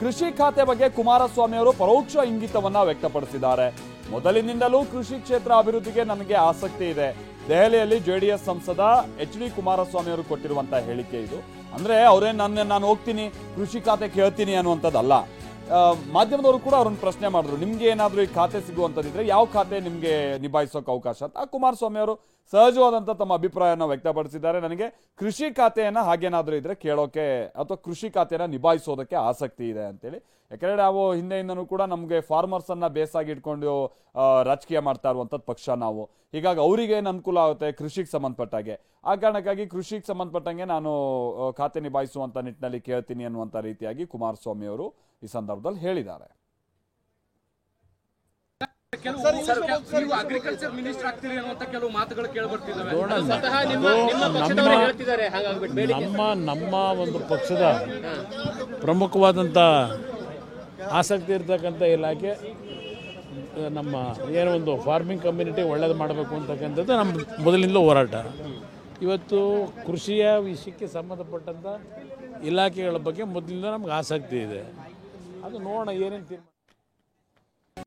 ಕೃಷಿ ಖಾತೆ ಬಗ್ಗೆ ಕುಮಾರಸ್ವಾಮಿ ಅವರು ಪರೋಕ್ಷ ಇಂಗಿತವನ್ನ ವ್ಯಕ್ತಪಡಿಸಿದ್ದಾರೆ. ಮೊದಲಿನಿಂದಲೂ ಕೃಷಿ ಕ್ಷೇತ್ರ ಅಭಿವೃದ್ಧಿಗೆ ನನಗೆ ಆಸಕ್ತಿ ಇದೆ. ದೆಹಲಿಯಲ್ಲಿ ಜೆಡಿಎಸ್ ಸಂಸದ ಎಚ್ ಡಿ ಕುಮಾರಸ್ವಾಮಿ ಅವರು ಕೊಟ್ಟಿರುವಂತಹ ಹೇಳಿಕೆ ಇದು. ಅಂದ್ರೆ ಅವರೇ ನಾನು ಹೋಗ್ತೀನಿ ಕೃಷಿ ಖಾತೆ ಕೇಳ್ತೀನಿ ಅನ್ನುವಂಥದ್ದಲ್ಲ. ಮಾಧ್ಯಮದವರು ಕೂಡ ಅವ್ರನ್ನ ಪ್ರಶ್ನೆ ಮಾಡಿದ್ರು, ನಿಮ್ಗೆ ಏನಾದ್ರೂ ಈ ಖಾತೆ ಸಿಗುವಂತದಿದ್ರೆ ಯಾವ ಖಾತೆ ನಿಮ್ಗೆ ನಿಭಾಯಿಸೋಕೆ ಅವಕಾಶ ಅಂತ. ಕುಮಾರಸ್ವಾಮಿ ಅವರು ಸಹಜವಾದಂತ ತಮ್ಮ ಅಭಿಪ್ರಾಯನ ವ್ಯಕ್ತಪಡಿಸಿದ್ದಾರೆ. ನನಗೆ ಕೃಷಿ ಖಾತೆಯನ್ನ ಹಾಗೇನಾದ್ರೂ ಇದ್ರೆ ಕೇಳೋಕೆ ಅಥವಾ ಕೃಷಿ ಖಾತೆಯನ್ನ ನಿಭಾಯಿಸೋದಕ್ಕೆ ಆಸಕ್ತಿ ಇದೆ ಅಂತೇಳಿ. ಯಾಕಂದ್ರೆ ನಾವು ಹಿಂದೆಯಿಂದನೂ ಕೂಡ ನಮ್ಗೆ ಫಾರ್ಮರ್ಸ್ ಅನ್ನ ಬೇಸಾಗಿ ಇಟ್ಕೊಂಡು ರಾಜಕೀಯ ಮಾಡ್ತಾ ಇರುವಂತದ್ದು ಪಕ್ಷ ನಾವು. ಹೀಗಾಗಿ ಅವರಿಗೆ ಏನು ಅನುಕೂಲ ಆಗುತ್ತೆ ಕೃಷಿಗೆ ಸಂಬಂಧಪಟ್ಟಾಗೆ, ಆ ಕಾರಣಕ್ಕಾಗಿ ಕೃಷಿಗೆ ಸಂಬಂಧಪಟ್ಟಂಗೆ ನಾನು ಖಾತೆ ನಿಭಾಯಿಸುವಂತ ನಿಟ್ಟಿನಲ್ಲಿ ಕೇಳ್ತೀನಿ ಅನ್ನುವಂತ ರೀತಿಯಾಗಿ ಕುಮಾರಸ್ವಾಮಿ ಅವರು ಈ ಸಂದರ್ಭದಲ್ಲಿ ಹೇಳಿದ್ದಾರೆ. ಅಗ್ರಿಕಲ್ಚರ್ ಮಿನಿಸ್ಟರ್ ಆಗ್ತೀರಿ ಅನ್ನುವಂತ ಕೆಲವು ಮಾತುಗಳು ಕೇಳಿಬರ್ತಿದ್ದಾವೆ. ನಮ್ಮ ಒಂದು ಪಕ್ಷದ ಪ್ರಮುಖವಾದಂಥ ಆಸಕ್ತಿ ಇರ್ತಕ್ಕಂಥ ಇಲಾಖೆ ನಮ್ಮ ಏನೋ ಒಂದು ಫಾರ್ಮಿಂಗ್ ಕಮ್ಯುನಿಟಿ ಒಳ್ಳೇದು ಮಾಡಬೇಕು ಅಂತಕ್ಕಂಥದ್ದು ನಮ್ಮ ಮೊದಲಿಂದಲೂ ಹೋರಾಟ. ಇವತ್ತು ಕೃಷಿಯ ವಿಷಯಕ್ಕೆ ಸಂಬಂಧಪಟ್ಟಂಥ ಇಲಾಖೆಗಳ ಬಗ್ಗೆ ಮೊದಲಿಂದ ನಮ್ಗೆ ಆಸಕ್ತಿ ಇದೆ. ಅದು ನೋಡೋಣ ಏನೇನು ತೀರ್ಮಾನ